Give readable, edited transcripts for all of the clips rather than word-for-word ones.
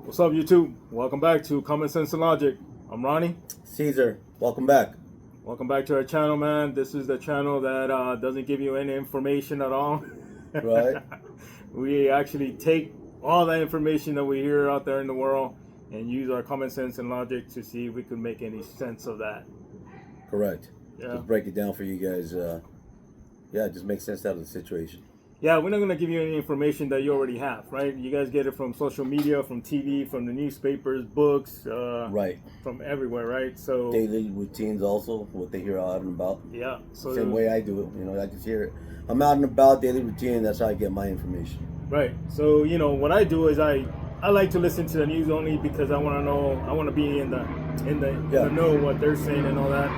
What's up, YouTube? Welcome back to Common Sense and Logic. I'm Ronnie. Caesar, welcome back. Welcome back to our channel, man. This is the channel that doesn't give you any information at all. Right. We actually take all that information that we hear out there in the world and use our common sense and logic to see if we can make any sense of that. Correct. Yeah. Just break it down for you guys. Just make sense out of the situation. Yeah, we're not going to give you any information that you already have, right? You guys get it from social media, from TV, from the newspapers, books, Right. from everywhere, right? So Daily routines also, what they hear out and about. yeah, so Same way I do it. I just hear it. I'm out and about, daily routine, that's how I get my information. Right. So, what I do is I like to listen to the news only because I want to know, I want to be in the know what they're saying and all that.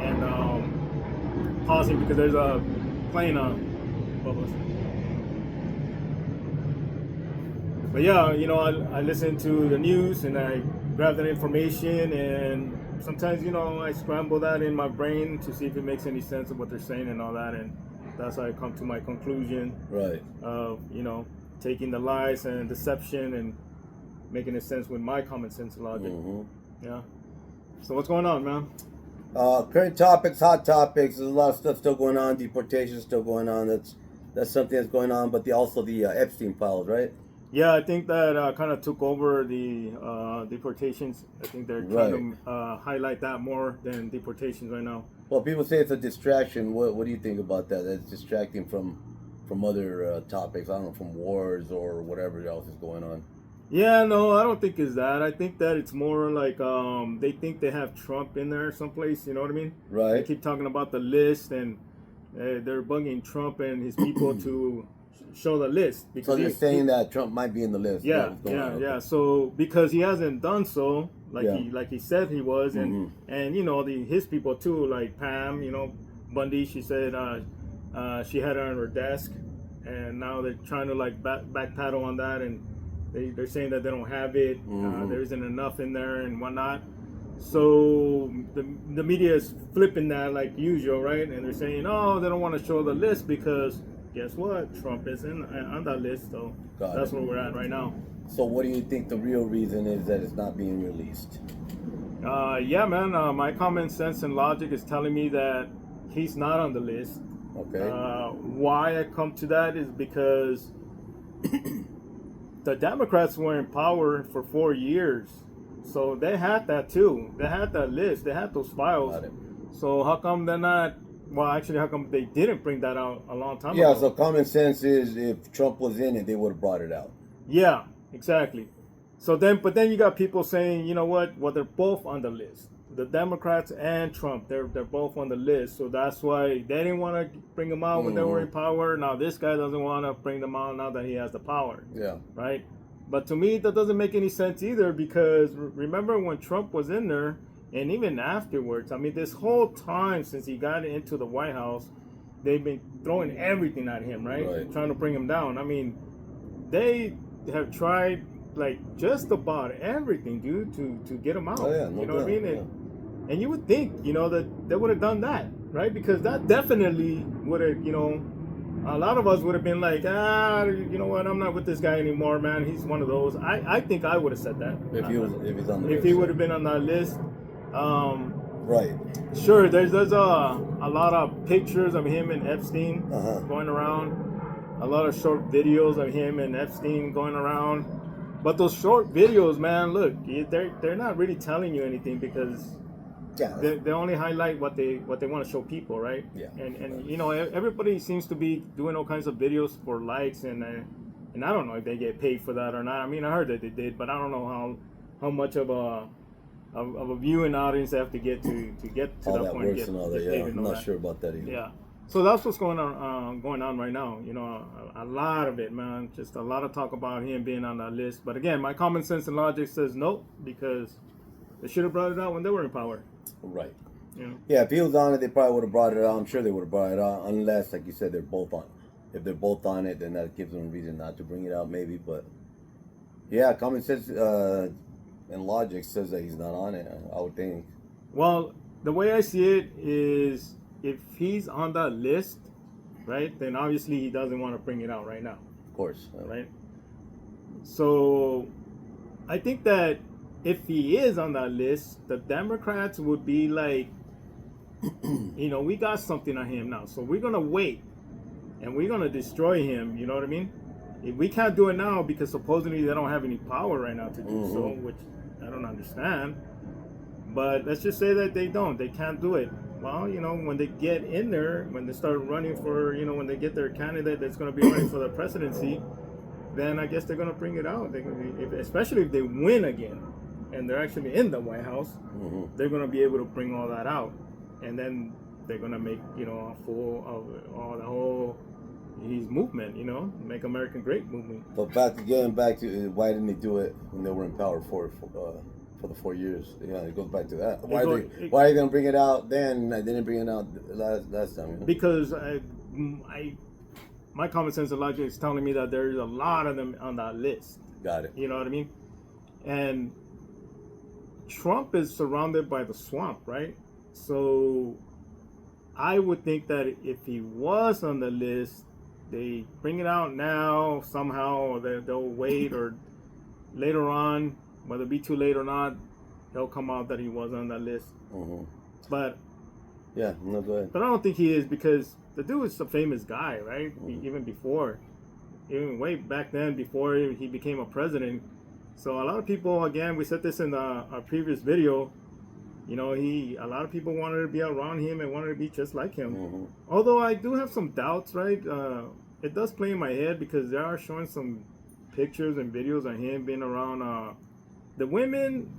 And pausing because there's a plane bubbles. But yeah, I listen to the news and I grab that information, and sometimes, I scramble that in my brain to see if it makes any sense of what they're saying and all that, and that's how I come to my conclusion. Right. Of, taking the lies and deception and making it sense with my common sense and logic. Mm-hmm. Yeah. So what's going on, man? Current topics, hot topics. There's a lot of stuff still going on. Deportation still going on. That's something that's going on. But also the Epstein files, right? Yeah, I think that kind of took over the deportations. I think they're trying to highlight that more than deportations right now. Well, people say it's a distraction. What do you think about that? That's distracting from other topics. I don't know, from wars or whatever else is going on. Yeah, no, I don't think it's that. I think that it's more like they think they have Trump in there someplace. You know what I mean? Right. They keep talking about the list, and they're bugging Trump and his people to show the list. Because so you're saying that Trump might be in the list? Yeah. So because he hasn't done so, like he said he was, and his people too, like Pam, Bundy. She said she had it on her desk, and now they're trying to backpedal on that, and they're saying that they don't have it. There isn't enough in there and whatnot. So the media is flipping that like usual, right? And they're saying, oh, they don't want to show the list because guess what? Trump is on that list. So that's where we're at right now. So what do you think the real reason is that it's not being released? Yeah, man. My common sense and logic is telling me that he's not on the list. Okay. Why I come to that is because the Democrats were in power for 4 years. So they had that too. They had that list. They had those files. So how come they're not? Well, actually, how come they didn't bring that out a long time ago? Yeah, so common sense is if Trump was in it, they would have brought it out. Yeah, exactly. So then you got people saying, you know what? Well, they're both on the list. The Democrats and Trump, they're both on the list. So that's why they didn't want to bring them out when they were in power. Now this guy doesn't want to bring them out now that he has the power. Yeah. Right? But to me, that doesn't make any sense either, because remember when Trump was in there, and even afterwards, I mean, this whole time since he got into the White House, they've been throwing everything at him, right? Trying to bring him down. I mean, they have tried just about everything, dude, to get him out. Oh, yeah, you know what I mean? And you would think, that they would have done that, right? Because that definitely would have, a lot of us would have been like, you know what? I'm not with this guy anymore, man. He's one of those. I think I would have said that if he's on the list. If he would have been on that list. Right. Sure. There's a lot of pictures of him and Epstein going around. A lot of short videos of him and Epstein going around. But those short videos, man, look, they're not really telling you anything because they only highlight what they want to show people, right? Yeah. And everybody seems to be doing all kinds of videos for likes, and I don't know if they get paid for that or not. I mean, I heard that they did, but I don't know how much of a viewing audience they have to get to get to that point. Works and all that. Yeah, I'm not sure about that either. Yeah. So that's what's going on right now. A lot of it, man. Just a lot of talk about him being on that list. But again, my common sense and logic says no, because they should have brought it out when they were in power. Right. Yeah. Yeah, if he was on it, they probably would have brought it out. I'm sure they would have brought it out, unless, like you said, they're both on. If they're both on it, then that gives them a reason not to bring it out, maybe. But yeah, common sense and logic says that he's not on it, I would think. Well, the way I see it is, if he's on that list, right, then obviously he doesn't want to bring it out right now. Of course. Right? So I think that if he is on that list, the Democrats would be like, we got something on him now, so we're gonna wait and we're gonna destroy him. You know what I mean? If we can't do it now because supposedly they don't have any power right now to do so, which I don't understand. But let's just say that they can't do it. Well, when they get in there, when they start running for, when they get their candidate that's going to be running for the presidency, then I guess they're going to bring it out. They're going to be, especially if they win again, and they're actually in the White House, they're going to be able to bring all that out, and then they're going to make a fool of all the whole his movement. Make America Great movement. But back to why didn't they do it when they were in power for the 4 years? Yeah, it goes back to that. Why are they going to bring it out then? They didn't bring it out last time. Because my common sense and logic is telling me that there's a lot of them on that list. Got it. You know what I mean? And Trump is surrounded by the swamp, right? So I would think that if he was on the list, they bring it out now somehow, or they'll wait, or later on, whether it be too late or not, they'll come out that he was on that list. But yeah, no, go ahead. But I don't think he is, because the dude is a famous guy, right? Even way back then, before he became a president. So a lot of people, again, we said this in our previous video, a lot of people wanted to be around him and wanted to be just like him. Although I do have some doubts, right? It does play in my head, because they are showing some pictures and videos of him being around the women.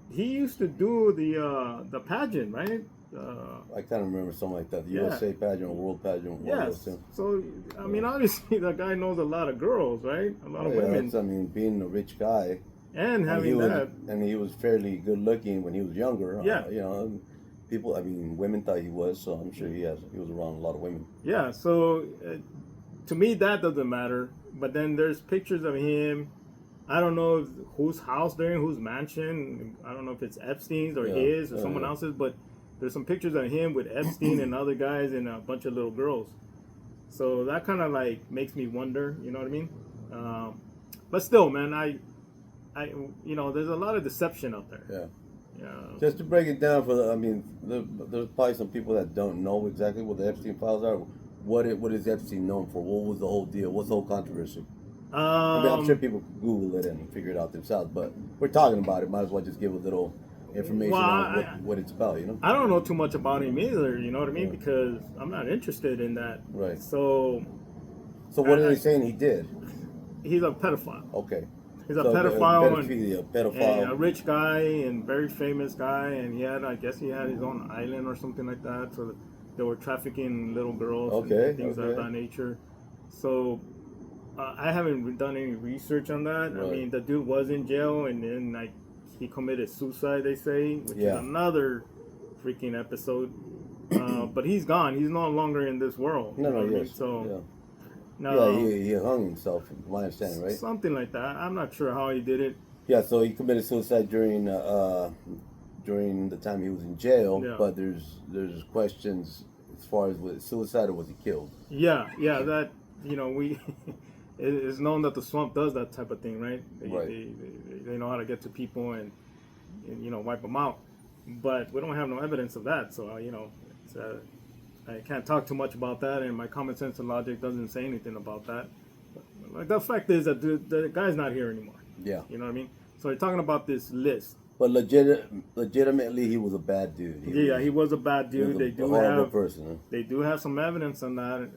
He used to do the pageant, right? I kind of remember something like that. The USA pageant or World pageant. Yes. So, I mean, obviously, that guy knows a lot of girls, right? A lot of women. Being a rich guy. And having that. And he was fairly good looking when he was younger. Yeah. Women thought he was, so I'm sure he was around a lot of women. Yeah, so to me, that doesn't matter. But then there's pictures of him. I don't know whose house they're in, whose mansion. I don't know if it's Epstein's or his or someone else's, but there's some pictures of him with Epstein and other guys and a bunch of little girls. So that kind of makes me wonder, you know what I mean? But still, man, there's a lot of deception out there. Yeah. Yeah. Just to break it down there's probably some people that don't know exactly what the Epstein files are. What is Epstein known for? What was the whole deal? What's the whole controversy? I'm sure people can Google it and figure it out themselves, but we're talking about it. Might as well just give a little information on what it's about, I don't know too much about him either, you know what I mean? Because I'm not interested in that. Right. So what are they saying he did? He's a pedophile. Okay. He's a pedophile, and a rich guy and very famous guy, and I guess he had his own island or something like that. So they were trafficking little girls and things of that nature. So I haven't done any research on that. Right. I mean, the dude was in jail, and then he committed suicide, they say, which is another freaking episode. But he's gone. He's no longer in this world. He hung himself, from my understanding, right? Something like that. I'm not sure how he did it. Yeah, so he committed suicide during the time he was in jail. Yeah. But there's questions as far as was it suicide or was he killed? Yeah, that we. It's known that the swamp does that type of thing, right? They know how to get to people and wipe them out. But we don't have no evidence of that, so I can't talk too much about that, and my common sense and logic doesn't say anything about that. But the fact is that the guy's not here anymore. Yeah. You know what I mean? So you're talking about this list. But legitimately, he was a bad dude. He was a bad dude. They do a horrible person. Huh? They do have some evidence on that,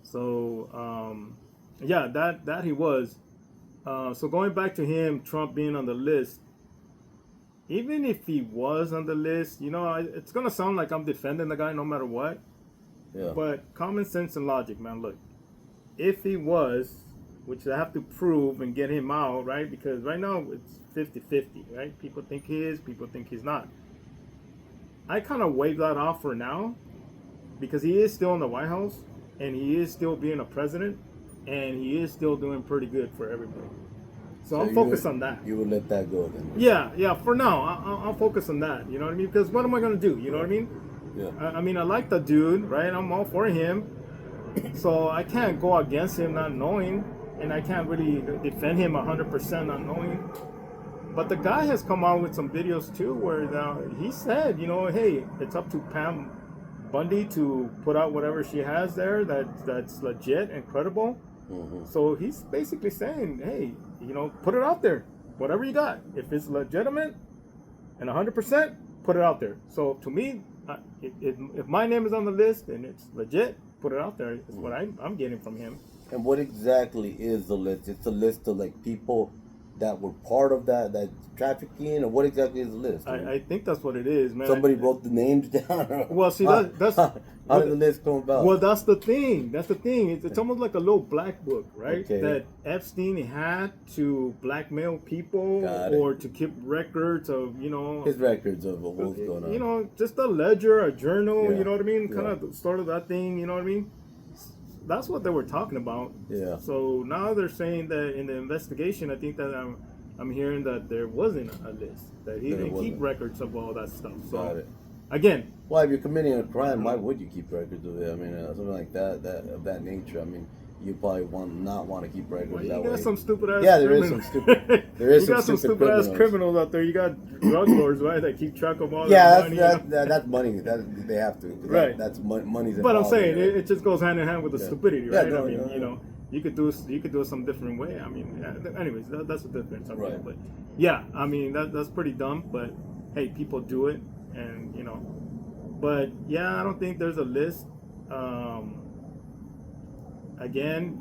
So, that he was. So going back to him, Trump being on the list, even if he was on the list, it's going to sound like I'm defending the guy no matter what. Yeah. But common sense and logic, man, look. If he was, which I have to prove and get him out, right? Because right now it's 50-50, right? People think he is, people think he's not. I kind of wave that off for now because he is still in the White House and he is still being a president and he is still doing pretty good for everybody. So I'm focused on that. You would let that go then? Yeah. For now, I'll focus on that. You know what I mean? Because what am I going to do? You know what I mean? Yeah. I mean, I like the dude, right? I'm all for him. So I can't go against him not knowing. and I can't really defend him 100% on knowing. But the guy has come out with some videos too where he said, hey, it's up to Pam Bundy to put out whatever she has there that's legit and credible. Mm-hmm. So he's basically saying, hey, put it out there, whatever you got. If it's legitimate and 100%, put it out there. So to me, if my name is on the list and it's legit, put it out there. Is what I'm getting from him. And what exactly is the list? It's a list of like people that were part of that trafficking, or what exactly is the list? I think that's what it is, man. Somebody wrote the names down. Well, see, that's how did the list come about? Well, that's the thing. It's almost like a little black book, right? Okay. That Epstein had to blackmail people or to keep records of, his records of what was going on. Just a ledger, a journal. Yeah. You know what I mean? Kind of sort of that thing. You know what I mean? That's what they were talking about. Yeah. So now they're saying that in the investigation, I think that I'm hearing that there wasn't a list, that he didn't keep records of all that stuff. So Got it. again, well, if you're committing a crime, why would you keep records of it? I mean, something like that of that nature. I mean, you probably not want to keep records well, that way. You got some stupid ass. Yeah, there is some stupid. You got some stupid ass criminals out there. You got drug lords, right? That keep track of all that money. That's money. That they have to. Right. That's money's. But I'm saying it just goes hand in hand with the stupidity, right? Yeah, you could do it some different way. I mean, anyways, that's a difference. Right. But yeah, I mean that's pretty dumb. But hey, people do it, and But yeah, I don't think there's a list. Again,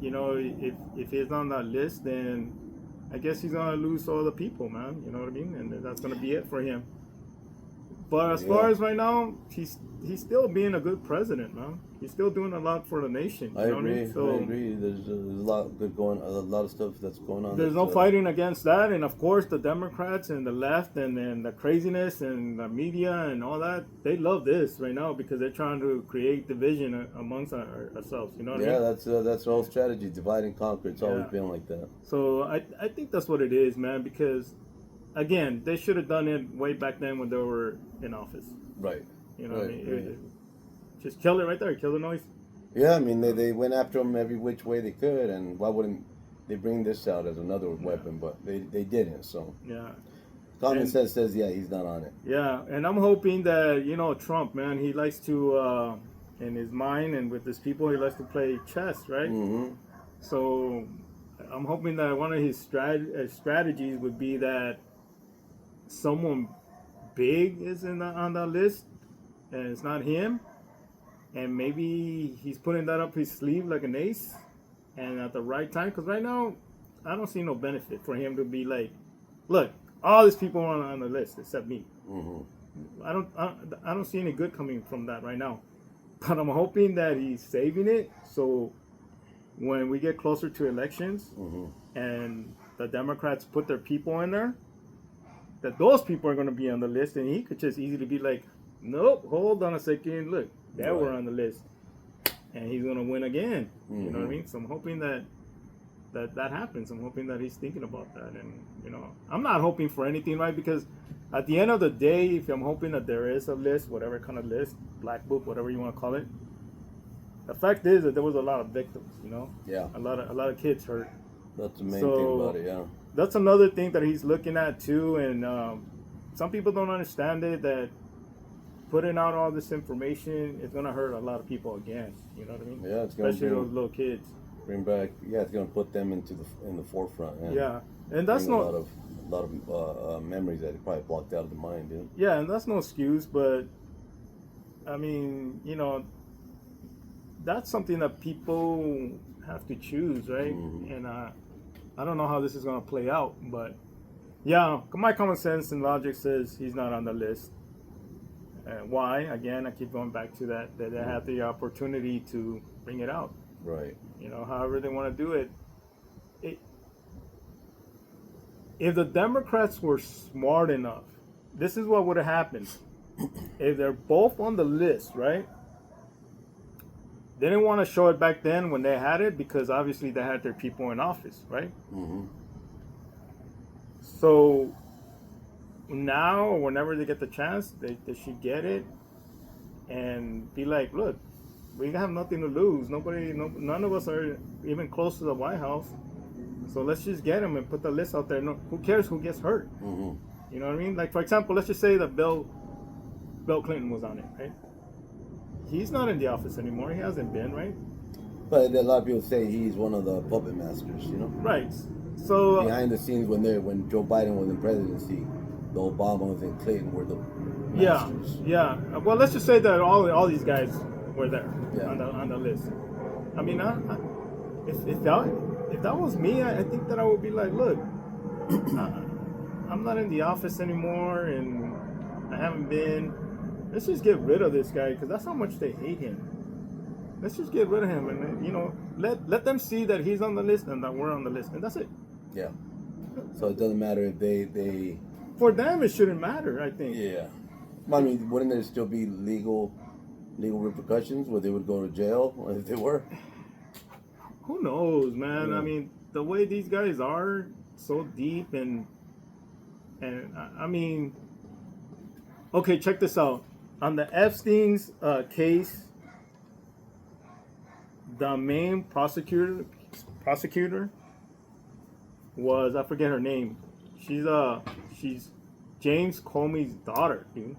if he's on that list, then I guess he's gonna lose all the people, man. You know what I mean? And that's gonna be it for him. But as far as right now, he's still being a good president, man. He's still doing a lot for the nation. I agree. So, I agree. There's a lot of stuff that's going on. There's no fighting against that, and of course the Democrats and the left and the craziness and the media and all that, they love this right now because they're trying to create division amongst ourselves. You know what I mean? Yeah, that's the whole strategy, divide and conquer. It's always been like that. So I think that's what it is, man. Because again, they should have done it way back then when they were in office. Right. You know what I mean? Just kill it right there. Kill the noise. Yeah, I mean, they went after him every which way they could, and why wouldn't they bring this out as another weapon? But they didn't, so. Yeah. Common sense says, he's not on it. Yeah, and I'm hoping that, Trump, man, he likes to, in his mind and with his people, he likes to play chess, right? Mm-hmm. So I'm hoping that one of his strategies would be that someone big is on that list, and it's not him. And maybe he's putting that up his sleeve like an ace, and at the right time. Because right now, I don't see no benefit for him to be like, look, all these people are on the list except me. Mm-hmm. I don't see any good coming from that right now. But I'm hoping that he's saving it so when we get closer to elections and the Democrats put their people in there, that those people are going to be on the list, and he could just easily be like, nope, hold on a second, look. They were on the list, and he's gonna win again. You know what I mean? So I'm hoping that happens. I'm hoping that he's thinking about that, and I'm not hoping for anything, right? Because at the end of the day, if I'm hoping that there is a list, whatever kind of list, black book, whatever you want to call it, the fact is that there was a lot of victims. Yeah. A lot of kids hurt. That's the main thing about it. Yeah. That's another thing that he's looking at too, and some people don't understand it that. Putting out all this information is gonna hurt a lot of people again. You know what I mean? Yeah, it's gonna especially those little kids. Bring back, it's gonna put them in the forefront. Yeah, and that's a lot of memories that they probably blocked out of the mind, dude. Yeah, and that's no excuse, but I mean, that's something that people have to choose, right? Mm-hmm. And I don't know how this is gonna play out, but yeah, my common sense and logic says he's not on the list. Why? Again, I keep going back to that they have the opportunity to bring it out. Right. However they want to do it. If the Democrats were smart enough, this is what would have happened. If they're both on the list, right? They didn't want to show it back then when they had it because obviously they had their people in office, right? Mm-hmm. So now or whenever they get the chance, they should get it and be like, look, we have nothing to lose. None of us are even close to the White House. So let's just get him and put the list out there. No, who cares who gets hurt? Mm-hmm. You know what I mean? Like, for example, let's just say that Bill Clinton was on it, right? He's not in the office anymore. He hasn't been, right? But a lot of people say he's one of the puppet masters, you know? Right. So behind the scenes when Joe Biden was in presidency, the Obamas and Clinton were the masters. Yeah. Well, let's just say that all these guys were there on the list. I mean, if that was me, I think that I would be like, look, I'm not in the office anymore, and I haven't been. Let's just get rid of this guy because that's how much they hate him. Let's just get rid of him, and let them see that he's on the list and that we're on the list, and that's it. Yeah. So it doesn't matter if they. For them, it shouldn't matter. I think. Yeah. I mean, wouldn't there still be legal repercussions where they would go to jail if they were? Who knows, man? Yeah. I mean, the way these guys are so deep and I mean, okay, check this out. On the Epstein's case, the main prosecutor was, I forget her name. She's James Comey's daughter, dude.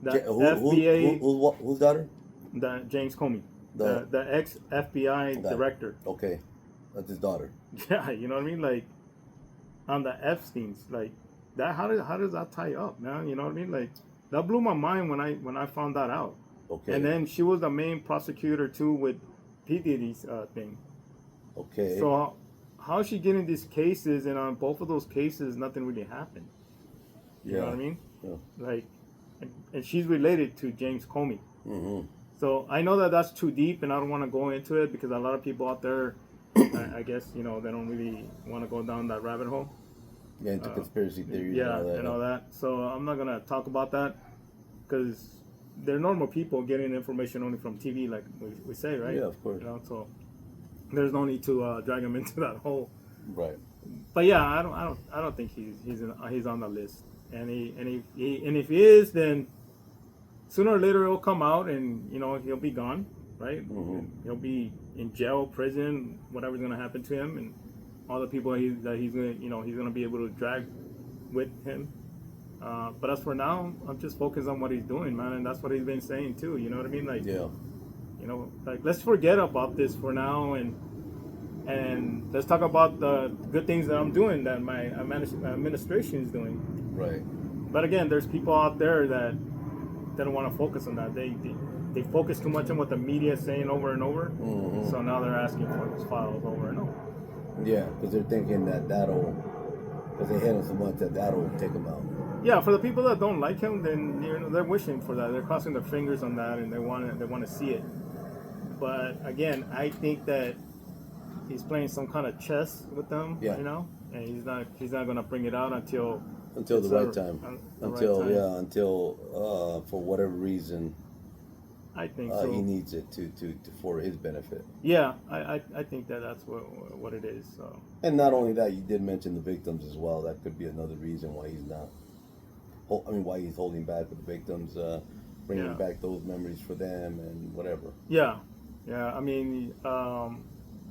The FBA. Whose daughter? The James Comey, the ex FBI director. Okay, that's his daughter. Yeah, you know what I mean. Like on the Epstein's, like that. How does that tie up, man? You know what I mean? Like that blew my mind when I found that out. Okay. And then she was the main prosecutor too with P Diddy's thing. Okay. So how is she getting these cases, and on both of those cases, nothing really happened? You know what I mean? Yeah. Like, and she's related to James Comey. Mm-hmm. So I know that that's too deep, and I don't want to go into it because a lot of people out there, I guess, they don't really want to go down that rabbit hole. Yeah, into conspiracy theories. Yeah, and all that. So I'm not gonna talk about that because they're normal people getting information only from TV, like we say, right? Yeah, of course. So there's no need to drag him into that hole. Right. But yeah, I don't think he's on the list. And if he is, then sooner or later it'll come out, and he'll be gone, right? Mm-hmm. He'll be in jail, prison, whatever's gonna happen to him, and all the people that he's gonna be able to drag with him. But as for now, I'm just focused on what he's doing, man, and that's what he's been saying too. You know what I mean? Like, yeah. Like let's forget about this for now, and let's talk about the good things that I'm doing, that my administration is doing. Right. But again, there's people out there that don't want to focus on that. They focus too much on what the media is saying over and over. Mm-hmm. So now they're asking for those files over and over. Yeah, because they're thinking because they hate him so much that'll take him out. Yeah, for the people that don't like him, then they're wishing for that. They're crossing their fingers on that, and they want to see it. But again, I think that he's playing some kind of chess with them, and he's not gonna bring it out until the right time. Until for whatever reason, I think so. He needs it to for his benefit. Yeah, I think that's what it is. So. And not only that, you did mention the victims as well. That could be another reason why he's not. Why he's holding back with the victims, bringing back those memories for them and whatever. Yeah. I mean,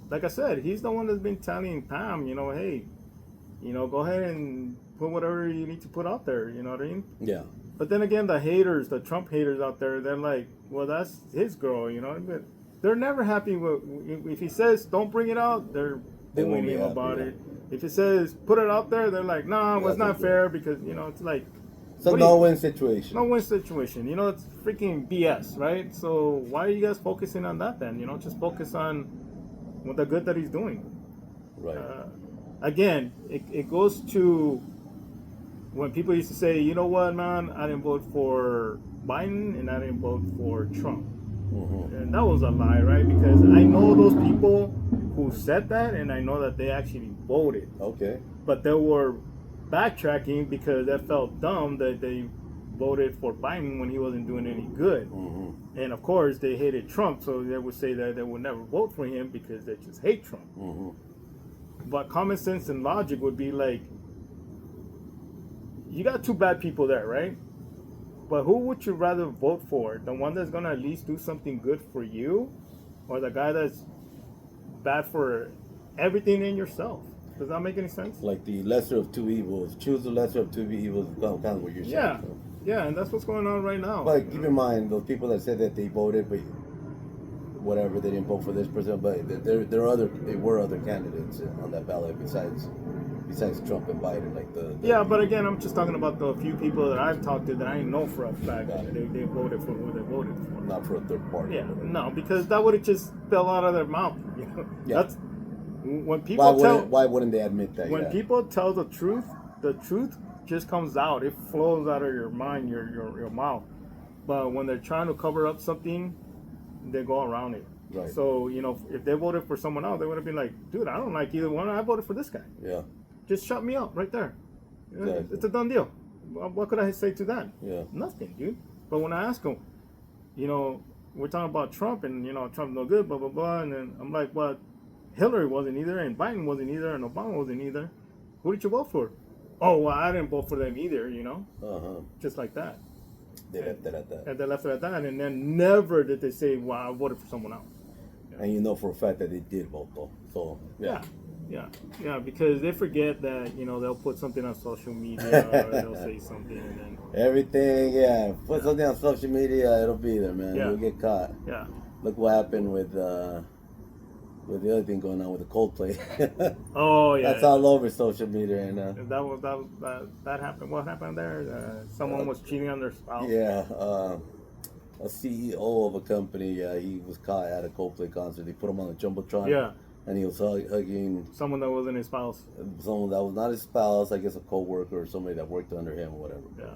like I said, he's the one that's been telling Pam, hey, go ahead and put whatever you need to put out there. You know what I mean? Yeah. But then again, the Trump haters out there, they're like, well, that's his girl, But they're never happy if he says don't bring it out. They won't be about it. If he says put it out there, they're like, no, it's not fair because it's like. It's a no-win situation. No-win situation. It's freaking BS, right? So why are you guys focusing on that then? Just focus on the good that he's doing. Right. Again, it goes to when people used to say, you know what, man, I didn't vote for Biden and I didn't vote for Trump. Mm-hmm. And that was a lie, right? Because I know those people who said that, and I know that they actually voted. Okay. But they were backtracking because that felt dumb that they voted for Biden when he wasn't doing any good. Mm-hmm. And of course they hated Trump, so they would say that they would never vote for him because they just hate Trump. Mm-hmm. But common sense and logic would be like, you got two bad people there, right? But who would you rather vote for? The one that's gonna at least do something good for you, or the guy that's bad for everything in yourself? Does that make any sense? Like the lesser of two evils. Choose the lesser of two evils. Kind of what you're saying. Yeah. So. Yeah, and that's what's going on right now. But keep in mind, those people that said that they voted, but whatever, they didn't vote for this person, but there were other candidates on that ballot besides Trump and Biden, like the yeah, but again, I'm just talking about the few people that I've talked to that I know for a fact they voted for who they voted for. Not for a third party. Yeah, no, because that would have just fell out of their mouth. You know? Yeah. That's when people why wouldn't they admit that? When people tell the truth just comes out. It flows out of your mind, your mouth. But when they're trying to cover up something, they go around it. Right. So, if they voted for someone else, they would have been like, dude, I don't like either one. I voted for this guy. Yeah. Just shut me up right there. Exactly. It's a done deal. What could I say to that? Yeah. Nothing, dude. But when I ask them, we're talking about Trump and, Trump's no good, blah, blah, blah. And then I'm like, well, Hillary wasn't either, and Biden wasn't either, and Obama wasn't either. Who did you vote for? Oh, well, I didn't vote for them either, Uh-huh. Just like that. They left it at that. And they left it at that, and then never did they say, well, I voted for someone else. Yeah. And you know for a fact that they did vote, though. So, yeah. Yeah, because they forget that, they'll put something on social media or they'll say something and then... Everything, yeah. Put something on social media, it'll be there, man. Yeah. You'll get caught. Yeah. Look what happened with the other thing going on with the Coldplay. Oh, yeah. That's all over social media right now. That happened. What happened there? Someone was cheating on their spouse. Yeah. A CEO of a company, he was caught at a Coldplay concert. They put him on the Jumbotron. Yeah. And he was hugging someone that wasn't his spouse. Someone that was not his spouse, I guess a co-worker or somebody that worked under him or whatever. Yeah.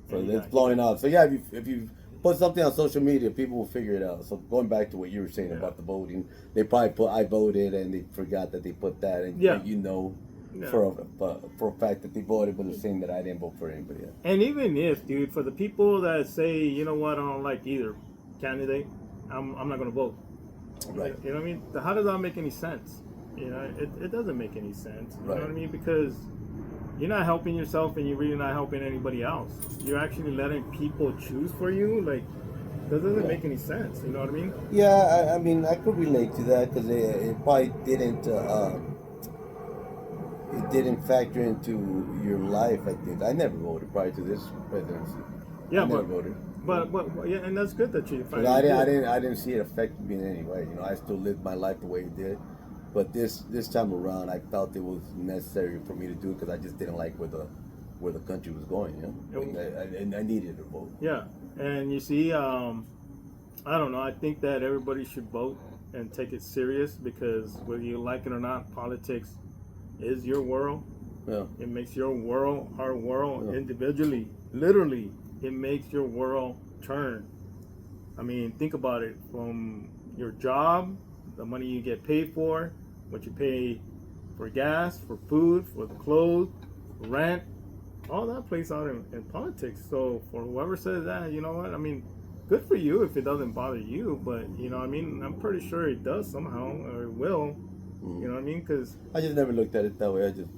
So it's blowing out. So yeah, if you put something on social media, people will figure it out. So going back to what you were saying about the voting, they probably put I voted and they forgot that they put that, and for a fact that they voted, but they're saying that I didn't vote for anybody else. And even if, dude, for the people that say, you know what, I don't like either candidate, I'm not going to vote. Right. You know what I mean? How does that make any sense? It doesn't make any sense. You right. know what I mean? Because you're not helping yourself and you're really not helping anybody else. You're actually letting people choose for you. Like, that doesn't make any sense. You know what I mean? Yeah, I mean, I could relate to that because it probably didn't. It didn't factor into your life. I think I never voted prior to this presidency. Yeah, I never voted. But yeah, and that's good that you. I didn't see it affect me in any way. I still lived my life the way it did. But this time around, I felt it was necessary for me to do it because I just didn't like where the country was going. I needed to vote. Yeah, and you see, I don't know. I think that everybody should vote and take it serious because whether you like it or not, politics is your world. Yeah. It makes your world, our world, individually, literally. It makes your world turn. I mean, think about it. From your job, the money you get paid for, what you pay for gas, for food, for the clothes, rent, all that plays out in politics. So for whoever says that, you know what? I mean, good for you if it doesn't bother you, but you know what I mean? I'm pretty sure it does somehow, or it will. You know what I mean? Because I just never looked at it that way. I just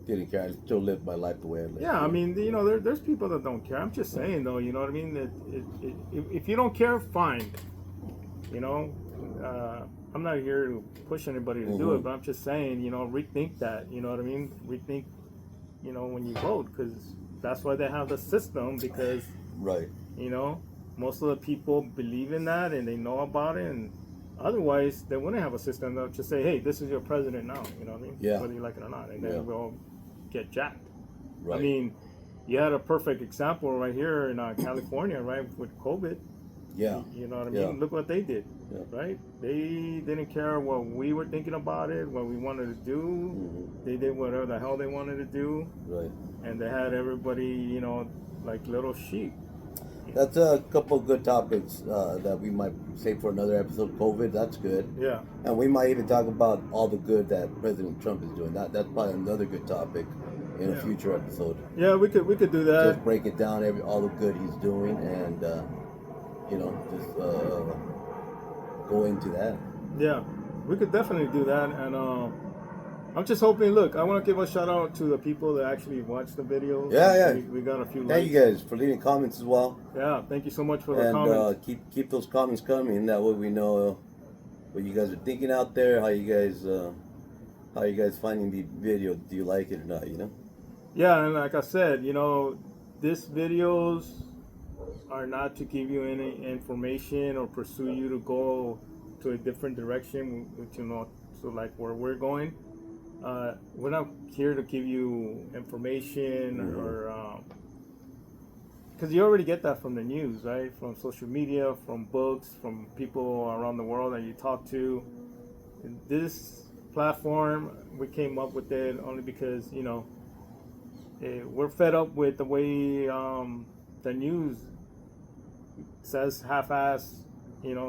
didn't care. I still lived my life the way I lived. Yeah, I mean, there's people that don't care. I'm just saying, though, you know what I mean? That if you don't care, fine. I'm not here to push anybody to do it, but I'm just saying, rethink that. You know what I mean? Rethink, when you vote, because that's why they have the system. Because right, most of the people believe in that and they know about it, and otherwise they wouldn't have a system. They'll just say, hey, this is your president now. You know what I mean? Yeah. Whether you like it or not, and then we'll get jacked. Right. I mean, you had a perfect example right here in California, right, with COVID. Yeah. You know what I mean? Yeah. Look what they did, right? They didn't care what we were thinking about it, what we wanted to do. They did whatever the hell they wanted to do. Right. And they had everybody, like little sheep. That's a couple of good topics that we might save for another episode. COVID, that's good. Yeah. And we might even talk about all the good that President Trump is doing. That's probably another good topic in a future episode. Yeah, we could do that. Just break it down, all the good he's doing, and just go into that. Yeah, we could definitely do that, and I'm just hoping. Look, I want to give a shout out to the people that actually watch the video. Yeah. We got a few. Thank you guys for leaving comments as well. Yeah, thank you so much for the comments. Keep those comments coming. That way we know what you guys are thinking out there. How you guys How you guys finding the video? Do you like it or not? Yeah, and like I said, these videos are not to give you any information or pursue you to go to a different direction, which so like where we're going. We're not here to give you information or because you already get that from the news, right? From social media, from books, from people around the world that you talk to. This platform, we came up with it only because we're fed up with the way the news says half-ass,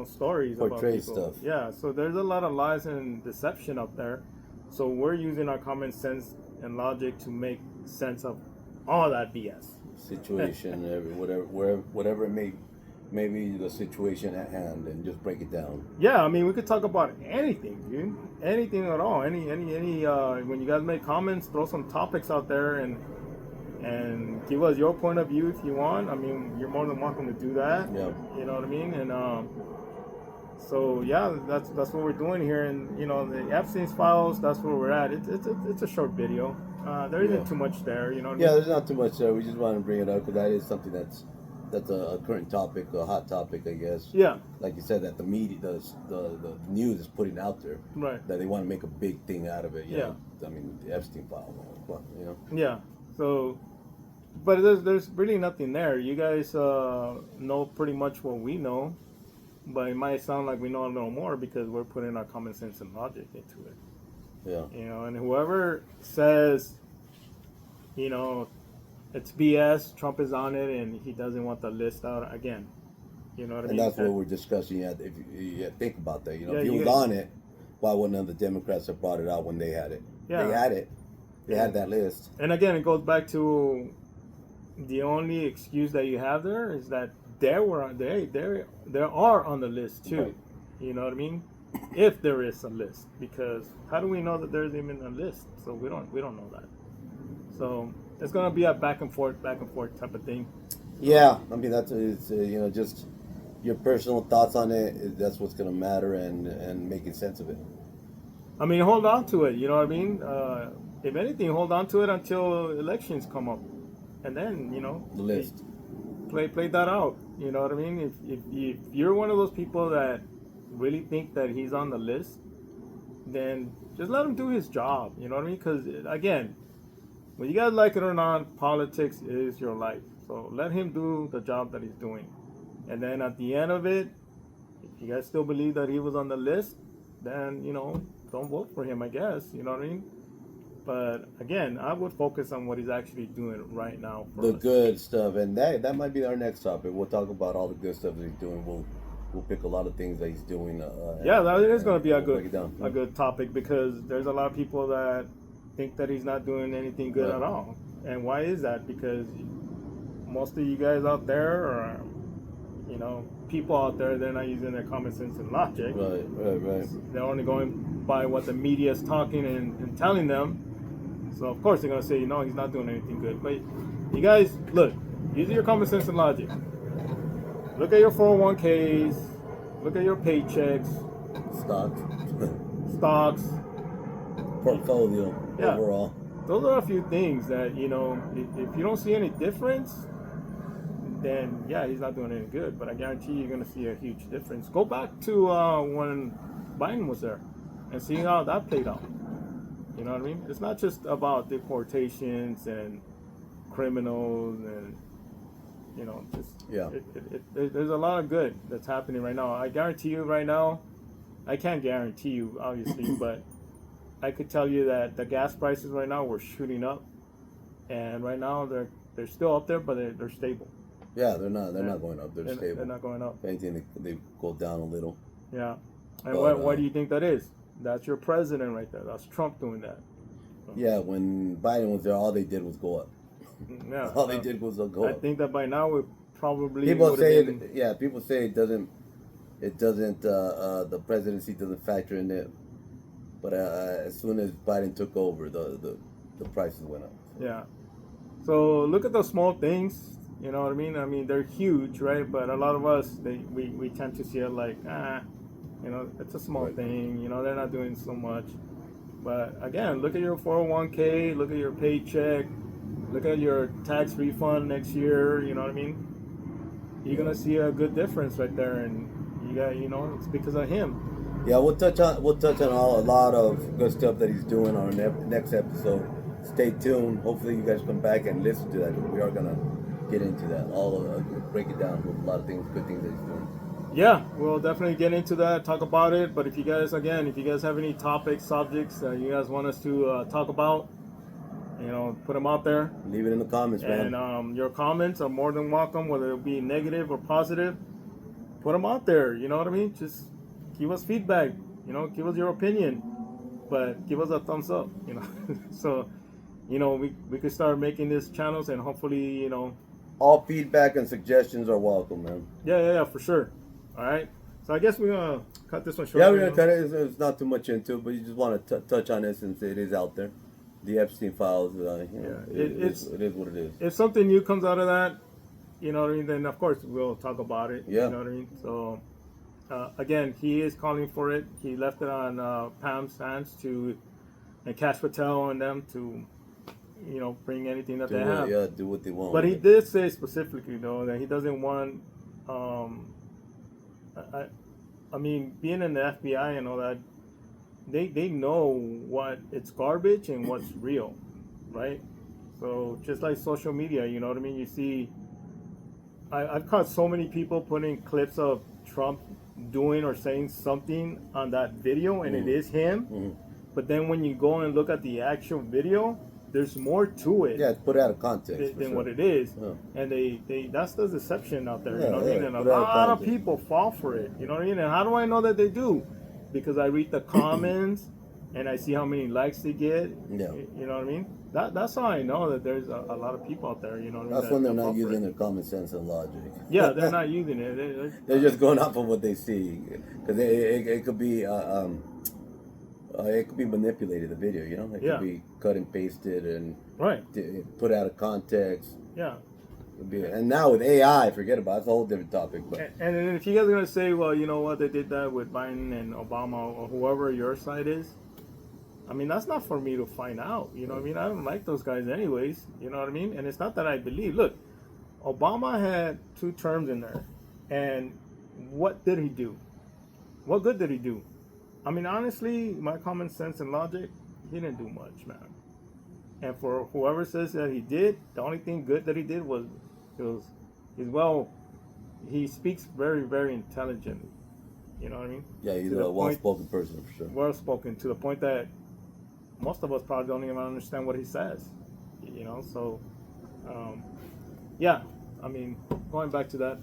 stories about Portray people. stuff. Yeah, so there's a lot of lies and deception up there. So we're using our common sense and logic to make sense of all that BS. Situation, whatever it may be the situation at hand, and just break it down. Yeah, I mean, we could talk about anything, dude. Anything at all. Any. When you guys make comments, throw some topics out there and give us your point of view if you want. I mean, you're more than welcome to do that. Yeah. You know what I mean? And so yeah, that's what we're doing here. And the Epstein's files. That's where we're at. It's a short video. There isn't too much there. You know what I mean? There's not too much there. We just want to bring it up because that is something that's a current topic, a hot topic, I guess. Yeah. Like you said, that the media, the news is putting out there. Right. That they want to make a big thing out of it. Yeah. I mean, the Epstein file. Yeah. So, but there's really nothing there. You guys know pretty much what we know, but it might sound like we know a little more because we're putting our common sense and logic into it. Yeah. And whoever says, it's BS, Trump is on it, and he doesn't want the list out again. You know what I mean? And that's what we're discussing. If you think about that, Yeah, if he was on it, why wouldn't the Democrats have brought it out when they had it? Yeah. They had it. They had that list. And again, it goes back to the only excuse that you have there is that they are on the list too. Right. You know what I mean? If there is a list, because how do we know that there's even a list? So we don't know that. So it's gonna be a back and forth type of thing. Yeah, I mean it's just your personal thoughts on it. That's what's gonna matter, and making sense of it. I mean, hold on to it. You know what I mean? If anything, hold on to it until elections come up, and then The list. Play that out. You know what I mean? If you're one of those people that really think that he's on the list, then just let him do his job. You know what I mean? Because again, when you guys like it or not, politics is your life. So let him do the job that he's doing. And then at the end of it, if you guys still believe that he was on the list, then don't vote for him, I guess. You know what I mean? But again, I would focus on what he's actually doing right now. The good stuff, and that might be our next topic. We'll talk about all the good stuff that he's doing. We'll pick a lot of things that he's doing. That is going to be a good topic, because there's a lot of people that think that he's not doing anything good at all. And why is that? Because most of you guys out there are, people out there, they're not using their common sense and logic. Right. They're only going by what the media is talking and telling them. So of course they're gonna say, he's not doing anything good. But you guys, look, use your common sense and logic. Look at your 401ks, look at your paychecks, stocks, portfolio overall. Those are a few things that if you don't see any difference, then he's not doing any good. But I guarantee you're gonna see a huge difference. Go back to when Biden was there and see how that played out. You know what I mean? It's not just about deportations and criminals and there's a lot of good that's happening right now. I guarantee you right now, I can't guarantee you obviously, but I could tell you that the gas prices right now were shooting up, and right now they're still up there, but they're stable. Yeah, they're not going up. They're stable. They're not going up. If anything, they go down a little. Yeah. And why do you think that is? That's your president right there. That's Trump doing that. Yeah, when Biden was there, all they did was go up. Yeah. All they did was go up. I think that by now we probably people say people say it doesn't the presidency doesn't factor in it. But as soon as Biden took over, the prices went up. Yeah. So look at those small things. You know what I mean? I mean, they're huge, right? But a lot of us, we tend to see it like, it's a small thing. They're not doing so much. But again, look at your 401k, look at your paycheck, look at your tax refund next year. You know what I mean? You're gonna see a good difference right there, and it's because of him. Yeah, we'll touch on a lot of good stuff that he's doing on our next episode. Stay tuned. Hopefully, you guys come back and listen to that. We are gonna get into that. Break it down with a lot of things, good things that he's doing. Yeah, we'll definitely get into that, talk about it. But if you guys have any topics, subjects that you guys want us to talk about, put them out there. Leave it in the comments, man. And your comments are more than welcome, whether it be negative or positive. Put them out there. You know what I mean? Just give us feedback. Give us your opinion, but give us a thumbs up. So, we could start making these channels, and hopefully, all feedback and suggestions are welcome, man. Yeah, for sure. All right. So I guess we're gonna cut this one short. Yeah, we're gonna cut it. It's not too much into it, but you just want to touch on it since it is out there. The Epstein files. It is what it is. If something new comes out of that, you know what I mean, then of course we'll talk about it. Yeah. You know what I mean? So again, he is calling for it. He left it on Pam's hands and Cash Patel and them to, bring anything that they have. Yeah, do what they want. But he did say specifically though that he doesn't want. I mean, being in the FBI and all that, they know what it's garbage and what's real, right? So just like social media, you know what I mean? You see, I've caught so many people putting clips of Trump doing or saying something on that video, and it is him. Mm-hmm. But then when you go and look at the actual video, there's more to it. Yeah, it's put out of context than what it is. Yeah. And they that's the deception out there. Yeah, You know what I mean? And a put out of lot of context. people fall for it. You know what I mean? And how do I know that they do? Because I read the comments and I see how many likes they get. Yeah. You know what I mean? That's how I know that there's a lot of people out there. You know what I mean? That's when they're not using their common sense and logic. Yeah, they're not using it. They're just going off of what they see, because it could be manipulated. The video, it could be cut and pasted and put out of context. Yeah. And now with AI, forget about it. It's a whole different topic. But and then if you guys are gonna say, well, you know what, they did that with Biden and Obama or whoever your side is, I mean, that's not for me to find out. You know what I mean? I don't like those guys anyways. You know what I mean? And it's not that I believe. Look, Obama had 2 terms in there. And what did he do? What good did he do? I mean, honestly, my common sense and logic, he didn't do much, man. And for whoever says that he did, the only thing good that he did was he speaks very, very intelligently. You know what I mean? Yeah, he's a well-spoken person for sure. Well-spoken to the point that most of us probably don't even understand what he says. So, yeah. I mean, going back to that,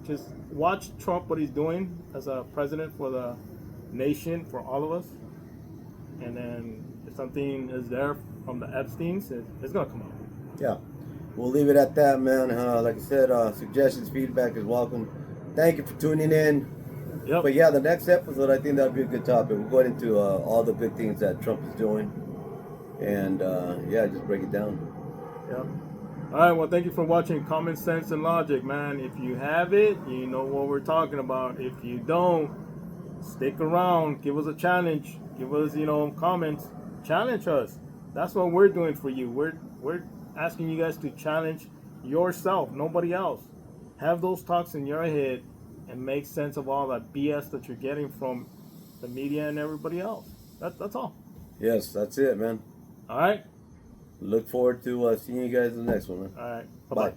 just watch Trump, what he's doing as a president for the nation, for all of us. And then if something is there from the Epsteins, it's going to come out. Yeah. We'll leave it at that, man. Like I said, suggestions, feedback is welcome. Thank you for tuning in. Yep. But yeah, the next episode, I think that'll be a good topic. We'll go into all the good things that Trump is doing. And just break it down. Yep. All right, well, thank you for watching Common Sense and Logic, man. If you have it, you know what we're talking about. If you don't, stick around. Give us a challenge. Give us, comments. Challenge us. That's what we're doing for you. We're asking you guys to challenge yourself, nobody else. Have those talks in your head and make sense of all that BS that you're getting from the media and everybody else. That's all. Yes, that's it, man. All right. Look forward to seeing you guys in the next one, man. All right. Bye-bye. Bye.